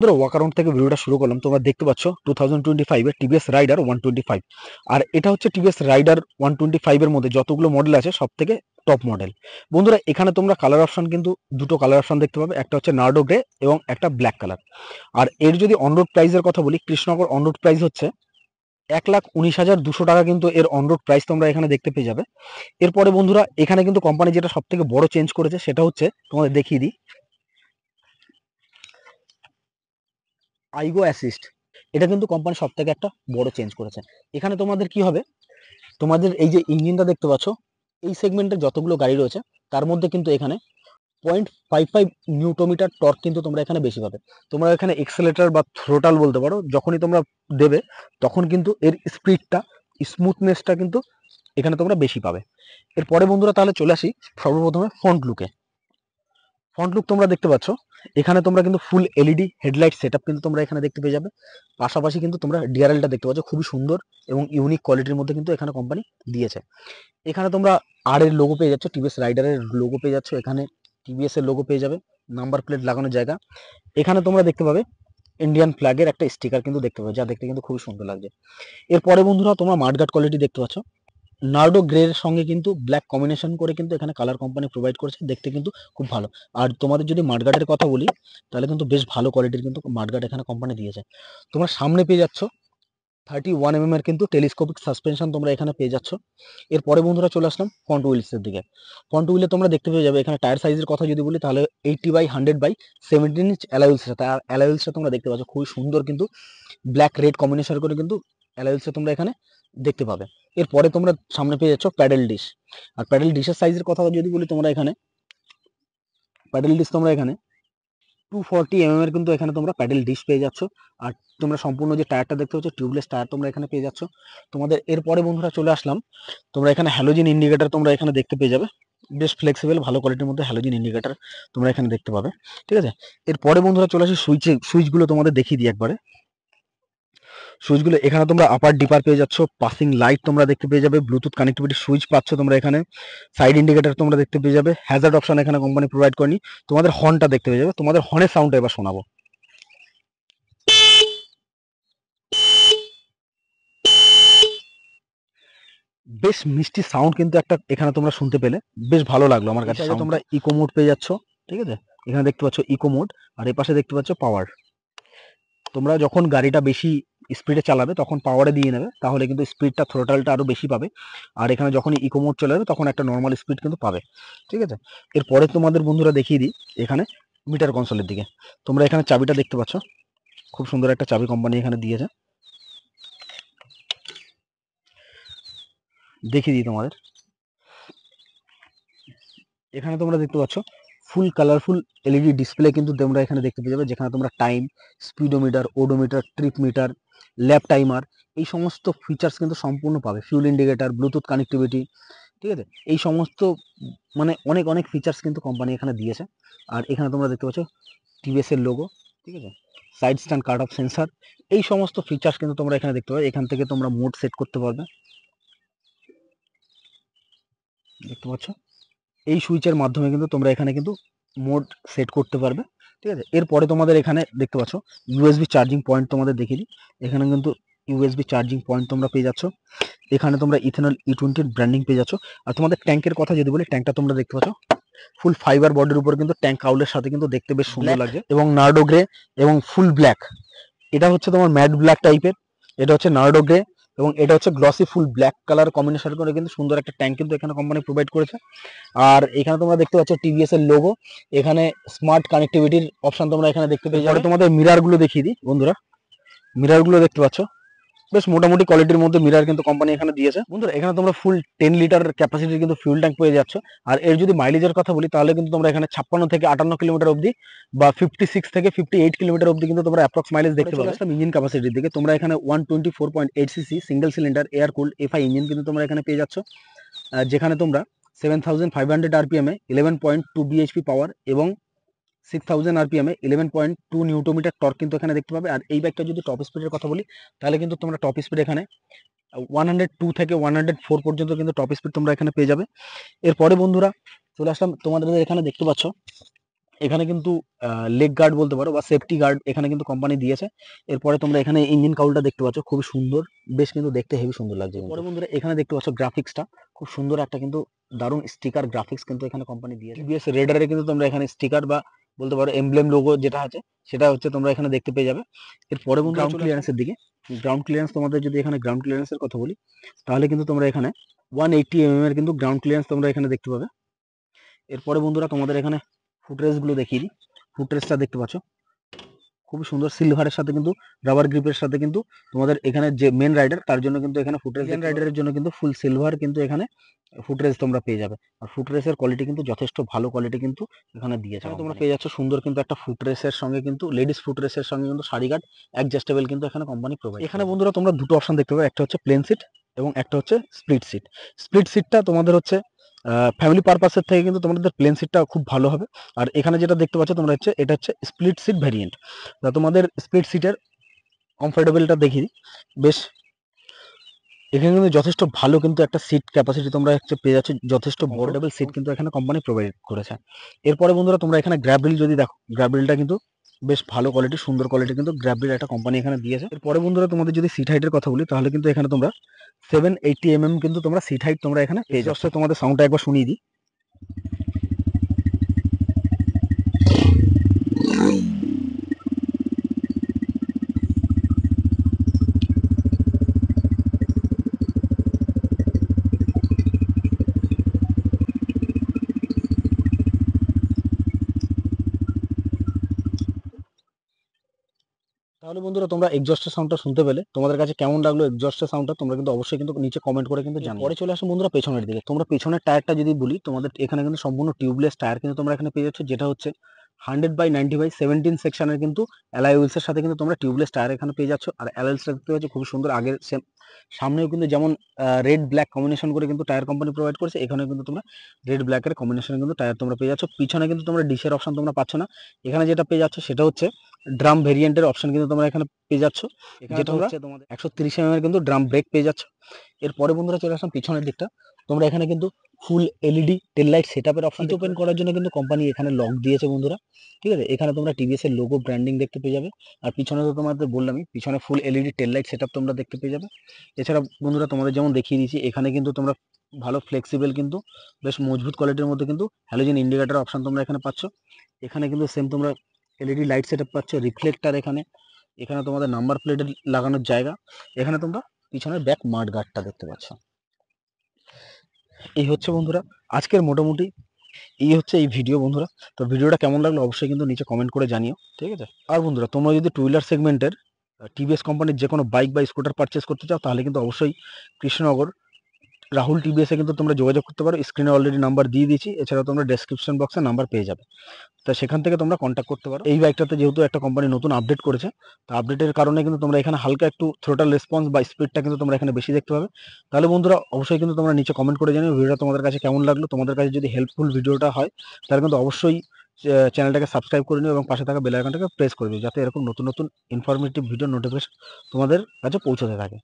ধরো walk around থেকে ভিডিওটা শুরু করলাম। তোমরা দেখতে পাচ্ছ 2025 এর টিভিএস রাইডার 125। আর এটা হচ্ছে টিভিএস রাইডার 125 এর মধ্যে যতগুলো মডেল আছে সব থেকে টপ মডেল। বন্ধুরা এখানে তোমরা কালার অপশন কিন্তু দুটো কালার অপশন দেখতে পাবে, একটা হচ্ছে নার্ডো গ্রে এবং একটা ব্ল্যাক কালার। আর এর যদি অনরোড প্রাইসের কথা বলি, কৃষ্ণনগর অনরোড প্রাইস হচ্ছে 1,19,200 টাকা, কিন্তু এর অনরোড প্রাইস তোমরা এখানে দেখতে পেয়ে যাবে। এরপরে বন্ধুরা এখানে কিন্তু কোম্পানি যেটা সব থেকে বড় চেঞ্জ করেছে সেটা হচ্ছে, তোমাদের দেখিয়ে দিই, আইগো অ্যাসিস্ট। এটা কিন্তু কোম্পানি সব থেকে একটা বড় চেঞ্জ করেছে। এখানে তোমাদের কি হবে, তোমাদের এই যে ইঞ্জিনটা দেখতে পাচ্ছ, এই সেগমেন্টের যতগুলো গাড়ি রয়েছে তার মধ্যে কিন্তু এখানে 0.55 নিউটোমিটার টর্ক কিন্তু তোমরা এখানে বেশি পাবে। তোমরা এখানে এক্সেলেটর বা থ্রোটাল বলতে পারো, যখনই তোমরা দেবে তখন কিন্তু এর স্পিডটা, স্মুথনেসটা কিন্তু এখানে তোমরা বেশি পাবে। এরপরে বন্ধুরা তাহলে চলে আসি সর্বপ্রথমে ফ্রন্ট লুকে। ফ্রন্ট লুক তোমরা দেখতে পাচ্ছ, এখানে তোমরা কিন্তু ফুল এলইডি হেডলাইট সেটআপ কিন্তু তোমরা এখানে দেখতে পেয়ে যাবে। পাশাপাশি কিন্তু তোমরা ডিআরএলটা দেখতে পাচ্ছ, খুবই সুন্দর এবং ইউনিক কোয়ালিটির মধ্যে কিন্তু এখানে কোম্পানি দিয়েছে। এখানে তোমরা আর এর লোগো পেয়ে যাচ্ছ, টিভিএস রাইডারের লোগো পেয়ে যাচ্ছ, এখানে টিভিএস এর লোগো পেয়ে যাবে, নাম্বার প্লেট লাগানোর জায়গা। এখানে তোমরা দেখতে পাবে ইন্ডিয়ান ফ্ল্যাগের একটা স্টিকার কিন্তু দেখতে পাবে, যা দেখতে কিন্তু খুবই সুন্দর লাগছে। এরপরে বন্ধুরা তোমরা মাঠগার্ড কোয়ালিটি দেখতে পাচ্ছ, নার্ডো গ্রের সঙ্গে কিন্তু ব্ল্যাক কম্বিনেশন করে কিন্তু এখানে কালার কোম্পানি প্রোভাইড করেছে, দেখতে কিন্তু খুব ভালো। আর তোমাদের যদি মাঠগার্ডের কথা বলি, তাহলে কিন্তু বেশ ভালো কোয়ালিটির কিন্তু মাঠগার্ড এখানে কোম্পানি দিয়েছে। তোমরা সামনে পেয়ে যাচ্ছ 31 এর কিন্তু টেলিস্কোপিক সাসপেনশন তোমরা এখানে পেয়ে যাচ্ছ। এরপরে বন্ধুরা চলে আসলাম ফ্রন্ট হুইলসের দিকে। ফ্রন্ট হুইলে তোমরা দেখতে পেয়ে যাবে, এখানে টায়ার সাইজের কথা যদি বলি তাহলে 80/100/17 ইঞ্চ অ্যালয়ের সাথে। আর অ্যালয়েসটা তোমরা দেখতে পাচ্ছ খুবই সুন্দর, কিন্তু ব্ল্যাক রেড কম্বিনেশন করে কিন্তু অ্যালয়েসটা তোমরা এখানে দেখতে পাবে। এরপরে তোমরা সামনে পেয়ে যাচ্ছ প্যাডেল ডিশ। আর প্যাডেল ডিশের সাইজের কথা যদি বলি, তোমরা এখানে প্যাডেল ডিশ তোমরা এখানে 240 এর কিন্তু এখানে তোমরা প্যাডেল ডিশ পেয়ে যাচ্ছ। আর তোমরা সম্পূর্ণ যে টায়ারটা দেখতে পাচ্ছ, টিউবলেস টায়ার তোমরা এখানে পেয়ে যাচ্ছ। তোমাদের এরপরে বন্ধুরা চলে আসলাম, তোমরা এখানে হ্যালোজিন ইন্ডিকেটর তোমরা এখানে দেখতে পেয়ে যাবে, বেশ ফ্লেক্সিবল ভালো কোয়ালিটির মধ্যে হ্যালোজিন ইন্ডিকেটর তোমরা এখানে দেখতে পাবে। ঠিক আছে, এরপরে বন্ধুরা চলে আসি সুইচগুলো তোমাদের দেখিয়ে দিই একবারে। সুইচগুলো এখানে তোমরা আপার ডিপার পেয়ে যাচ্ছ, পাসিং লাইট তোমরা দেখতে পেয়ে যাবে, ব্লুটুথ কানেক্টিভিটি সুইচ পাচ্ছ তোমরা এখানে, সাইড ইন্ডিকেটর তোমরা দেখতে পেয়ে যাবে, হ্যাজার্ড অপশন এখানে কোম্পানি প্রোভাইড করেনি। তোমাদের হর্নটা দেখতে পেয়ে যাবে, তোমাদের হর্নের সাউন্ডটা এবার শোনাবো। বেশ মিষ্টি সাউন্ড কিন্তু একটা এখানে তোমরা শুনতে পেলে, বেশ ভালো লাগলো আমার কাছে। তোমরা ইকো মোড পেয়ে যাচ্ছ, ঠিক আছে, এখানে দেখতে পাচ্ছ ইকো মোড, আর এই পাশে দেখতে পাচ্ছ পাওয়ার। তোমরা যখন গাড়িটা বেশি স্পিডে চালাবে তখন পাওয়ারে দিয়ে নেবে, তাহলে কিন্তু স্পিডটা থ্রোটালটা আরো বেশি পাবে। আর এখানে যখন ইকো মোড চলে যাবে তখন একটা নর্মাল স্পিড কিন্তু পাবে। ঠিক আছে, এরপরে তোমাদের বন্ধুরা দেখিয়ে দিই এখানে মিটার কনসোলের দিকে। তোমরা এখানে চাবিটা দেখতে পাচ্ছ, খুব সুন্দর একটা চাবি কোম্পানি এখানে দিয়েছে, দেখিয়ে দিই তোমাদের। এখানে তোমরা দেখতে পাচ্ছ ফুল কালারফুল এলইডি ডিসপ্লে কিন্তু তোমরা এখানে দেখতে পেয়ে যাবে, যেখানে তোমরা time, speedometer, odometer, trip meter, lap timer, এই সমস্ত ফিচার্স কিন্তু সম্পূর্ণ পাবে। ফিউল ইন্ডিকেটার, ব্লুটুথ কানেক্টিভিটি, ঠিক আছে, এই সমস্ত মানে অনেক অনেক ফিচার্স কিন্তু কোম্পানি এখানে দিয়েছে। আর এখানে তোমরা দেখতে পাচ্ছ টিভিএস এর লোগো, ঠিক আছে, side stand cut off sensor, এই সমস্ত ফিচার্স কিন্তু তোমরা এখানে দেখতে পাবে। এখান থেকে তোমরা মোড সেট করতে পারবে, দেখতে পাচ্ছ এই সুইচের মাধ্যমে কিন্তু তোমরা এখানে কিন্তু মোড সেট করতে পারবে। ঠিক আছে, এরপরে তোমাদের এখানে দেখতে পাচ্ছ ইউএসবি চার্জিং পয়েন্ট তোমাদের দেখিয়ে দিই। এখানে কিন্তু ইউএসবি চার্জিং পয়েন্ট তোমরা পেয়ে যাচ্ছ। এখানে তোমরা ইথেনল E20 ব্র্যান্ডিং পেয়ে যাচ্ছ। আর তোমাদের ট্যাঙ্কের কথা যদি বলি, ট্যাঙ্কটা তোমরা দেখতে পাচ্ছ ফুল ফাইবার বডির উপর কিন্তু ট্যাঙ্ক কাউলের সাথে কিন্তু দেখতে বেশ সুন্দর লাগছে, এবং নার্ডো গ্রে এবং ফুল ব্ল্যাক, এটা হচ্ছে তোমার ম্যাট ব্ল্যাক টাইপের, এটা হচ্ছে নার্ডো গ্রে, এবং এটা হচ্ছে glossy full black colour combination করে কিন্তু সুন্দর একটা ট্যাঙ্ক কিন্তু এখানে কোম্পানি প্রোভাইড করেছে। আর এখানে তোমরা দেখতে পাচ্ছ টিভিএস এর লোগো, এখানে স্মার্ট কানেক্টিভিটির অপশন তোমরা এখানে দেখতে পেয়ে যাবে। তোমাদের মিরার গুলো দেখিয়ে দিই বন্ধুরা, মিরার গুলো দেখতে পাচ্ছ বেশ মোটামুটি কোয়ালিটির মধ্যে মিরার কিন্তু কোম্পানি এখানে দিয়েছে। বন্ধুরা এখানে তোমরা ফুল 10 লিটার ক্যাপাসিটির কিন্তু ফিউল ট্যাঙ্ক পেয়ে যাচ্ছ। আর এর যদি মাইলেজের কথা বলি, তাহলে কিন্তু তোমরা এখানে 56 থেকে 58 কিলোমিটার অবধি বা 56 থেকে 58 কিলোমিটার অবধি কিন্তু তোমরা অ্যাপ্রক্স মাইলেজ দেখতে পাবে। ইঞ্জিন ক্যাপাসিটির দিকে তোমরা এখানে 124.8 CC single cylinder air cooled FI engine কিন্তু তোমরা এখানে পেয়ে যাচ্ছ, যেখানে তোমরা 7500 আরপিএম এ 11.2 বিএইচপি পাওয়ার এবং 6000 আরপিএম এ 11.2 নিউটোমিটার টর্ক কিন্তু এখানে দেখতে পাবে। আর এই বাইকটা যদি টপ স্পিডের কথা বলি, তাহলে কিন্তু তোমরা টপ স্পিড এখানে 102 থেকে 104 পর্যন্ত কিন্তু টপ স্পিড তোমরা এখানে পেয়ে যাবে। এরপরে বন্ধুরা চলে আসলাম, তোমাদের এখানে দেখতে পাচ্ছ এখানে কিন্তু লেগ গার্ড বলতে পারো বা সেফটি গার্ড এখানে কিন্তু কোম্পানি দিয়েছে। এরপরে তোমরা এখানে ইঞ্জিন কাউলটা দেখতে পাচ্ছ, খুবই সুন্দর, বেশ কিন্তু দেখতে হেভি সুন্দর লাগছে। পরে বন্ধুরা এখানে দেখতে পাচ্ছ গ্রাফিক্সটা খুব সুন্দর একটা কিন্তু দারুণ স্টিকার গ্রাফিক্স কিন্তু এখানে কোম্পানি দিয়েছে। টিভিএস রেডারে কিন্তু তোমরা এখানে স্টিকার বা বলতে পারো এমব্লেম লোগো যেটা আছে সেটা হচ্ছে তোমরা এখানে দেখতে পেয়ে যাবে। এরপরে বন্ধুরা গ্রাউন্ড ক্লিয়ারেন্সের দিকে, গ্রাউন্ড ক্লিয়ারেন্স তোমাদের যদি এখানে গ্রাউন্ড ক্লিয়ারেন্সের কথা বলি তাহলে কিন্তু তোমরা এখানে 180 এর কিন্তু গ্রাউন্ড ক্লিয়ারেন্স তোমরা এখানে দেখতে পাবে। এরপরে বন্ধুরা তোমাদের এখানে ফুটরেস গুলো দেখিয়ে দিই। ফুটরেসটা দেখতে পাচ্ছ খুবই সুন্দর, সিলভারের সাথে কিন্তু রাবার গ্রিপের সাথে কিন্তু তোমাদের এখানে যে মেন রাইডার তার জন্য কিন্তু এখানে ফুটরেস, মেন রাইডারের জন্য কিন্তু ফুল সিলভার কিন্তু এখানে ফুটরেস তোমরা পেয়ে যাবে। আর ফুটরেসের কোয়ালিটি কিন্তু যথেষ্ট ভালো কোয়ালিটি কিন্তু এখানে দিয়েছে। তোমরা পেয়ে যাচ্ছ সুন্দর কিন্তু একটা ফুটরেসের সঙ্গে কিন্তু লেডিস ফুটরেসের সঙ্গে কিন্তু সারি গার্ড অ্যাডজাস্টেবল কিন্তু এখানে কোম্পানি প্রোভাইড। এখানে বন্ধুরা তোমরা দুটো অপশন দেখতে পাবে, একটা হচ্ছে প্লেন সিট এবং একটা হচ্ছে স্প্লিট সিট। স্প্লিট সিটটা তোমাদের হচ্ছে ফ্যামিলি পারপাসের থেকে কিন্তু তোমাদের প্লেন সিটটা খুব ভালো হবে। আর এখানে যেটা দেখতে পাচ্ছ তোমরা হচ্ছে এটা হচ্ছে স্প্লিট সিট ভ্যারিয়েন্ট। তা তোমাদের স্প্লিট সিটের কমফোর্টেবলটা দেখি বেশ, এখানে কিন্তু যথেষ্ট ভালো কিন্তু একটা সিট ক্যাপাসিটি তোমরা হচ্ছে পেয়ে যাচ্ছ, যথেষ্ট কমফোর্টেবল সিট কিন্তু এখানে কোম্পানি প্রোভাইড করেছে। এরপরে বন্ধুরা তোমরা এখানে গ্র্যাবরিল যদি দেখো, গ্র্যাবরিলটা কিন্তু বেশ ভালো কোয়ালিটি, সুন্দর কোয়ালিটি কিন্তু গ্র্যাবরিল একটা কোম্পানি এখানে দিয়েছে। এরপরে বন্ধুরা তোমাদের যদি সিট হাইটের কথা বলি তাহলে কিন্তু এখানে তোমরা 780 কিন্তু তোমরা সিট হাইট তোমরা এখানে পেয়ে যাচ্ছ। তোমাদের সাউন্ডটা একবার শুনিয়ে দিই। তাহলে বন্ধুরা তোমরা এক্সজস্টের সাউন্ডটা শুনতে পেলে, তোমাদের কাছে কেমন লাগলো এক্সজস্টের সাউন্ডটা তোমরা কিন্তু অবশ্যই কিন্তু নিচে কমেন্ট করে কিন্তু জানাও। পরে চলে আসো বন্ধুরা পেছনের দিকে। তোমরা পেছনের টায়ারটা যদি বলি, তোমাদের এখানে কিন্তু সম্পূর্ণ টিউবলেস টায়ার কিন্তু তোমরা এখানে পেয়ে যাচ্ছ, যেটা হচ্ছে 100/90/17 সেকশনের কিন্তু অ্যালয় হুইলসের সাথে কিন্তু তোমরা টিউবলেস টায়ার এখানে পেয়ে যাচ্ছ। আর অ্যালয় হুইলসটা দেখতে পাচ্ছ খুব সুন্দর, আগের সেম সামনেও কিন্তু যেমন রেড ব্ল্যাক কম্বিনেশন করে কিন্তু টায়ার কোম্পানি প্রোভাইড করেছে, এখানেও কিন্তু তোমরা রেড ব্ল্যাকের কম্বিনেশনে কিন্তু টায়ার তোমরা পেয়ে যাচ্ছ। পিছনে কিন্তু তোমরা ডিশের অপশন তোমরা পাচ্ছ না, এখানে যেটা পেয়ে যাচ্ছ সেটা হচ্ছে ড্রাম ভেরিয়েন্টের অপশন কিন্তু তোমরা এখানে পেয়ে যাচ্ছ, যেটা হচ্ছে তোমাদের 130 এর কিন্তু ড্রাম ব্রেক পেয়ে যাচ্ছ। এরপরে বন্ধুরা চলে আসলাম পিছনের দিকটা। তোমরা এখানে কিন্তু ফুল এলইডি টেল লাইট সেটআপের অপশন ওপেন করার জন্য কিন্তু কোম্পানি এখানে লক দিয়েছে বন্ধুরা, ঠিক আছে। এখানে তোমরা টিভিএস এর লোগো ব্র্যান্ডিং দেখতে পেয়ে যাবে। আর পিছনে তো তোমাদের বললামই, পিছনে ফুল এলইডি টেল লাইট সেটআপ তোমরা দেখতে পেয়ে যাবে। এছাড়া বন্ধুরা তোমাদের যেমন দেখিয়ে দিয়েছি, এখানে কিন্তু তোমরা ভালো ফ্লেক্সিবল কিন্তু বেশ মজবুত কোয়ালিটির মধ্যে কিন্তু হ্যালোজেন ইন্ডিকেটর অপশন তোমরা এখানে পাচ্ছ। এখানে কিন্তু সেম তোমরা এলইডি লাইট সেটআপ পাচ্ছ, রিফ্লেক্টার এখানে, এখানে তোমাদের নাম্বার প্লেট লাগানোর জায়গা, এখানে তোমরা পিছনের ব্যাক মাড গার্ডটা দেখতে পাচ্ছ। এই হচ্ছে বন্ধুরা আজকের মোটামুটি এই হচ্ছে এই ভিডিও বন্ধুরা। তো ভিডিওটা কেমন লাগলো অবশ্যই কিন্তু নিচে কমেন্ট করে জানিও, ঠিক আছে। আর বন্ধুরা তোমরা যদি টু হুইলার সেগমেন্টের টিভিএস কোম্পানির যে কোনো বাইক বা স্কুটার পারচেস করতে চাও তাহলে কিন্তু অবশ্যই কৃষ্ণনগর রাহুল টিভিএসে কিন্তু তোমরা যোগাযোগ করতে পারো। স্ক্রিনে অলরেডি নাম্বার দিয়ে দিয়েছি, এছাড়াও তোমরা ডেসক্রিপশন বক্সে নাম্বার পেয়ে যাবে, তা সেখান থেকে তোমরা কন্ট্যাক্ট করতে পারো। এই বাইকটাতে যেহেতু একটা কোম্পানি নতুন আপডেট করেছে, তো আপডেটের কারণে কিন্তু তোমরা এখানে হালকা একটু থ্রোটাল রেসপন্স বা স্পিডটা কিন্তু তোমরা এখানে বেশি দেখতে পাবে। তাহলে বন্ধুরা অবশ্যই কিন্তু তোমরা নিচে কমেন্ট করে জানিও ভিডিওটা তোমাদের কাছে কেমন লাগলো। তোমাদের কাছে যদি হেল্পফুল ভিডিওটা হয় তাহলে কিন্তু অবশ্যই চ্যানেলটাকে সাবস্ক্রাইব করে নিও এবং পাশে থাকা বেল আইকনটাকে প্রেস করে দিও, যাতে এরকম নতুন নতুন ইনফরমেটিভ ভিডিও নোটিফিকেশন তোমাদের কাছে পৌঁছতে থাকে।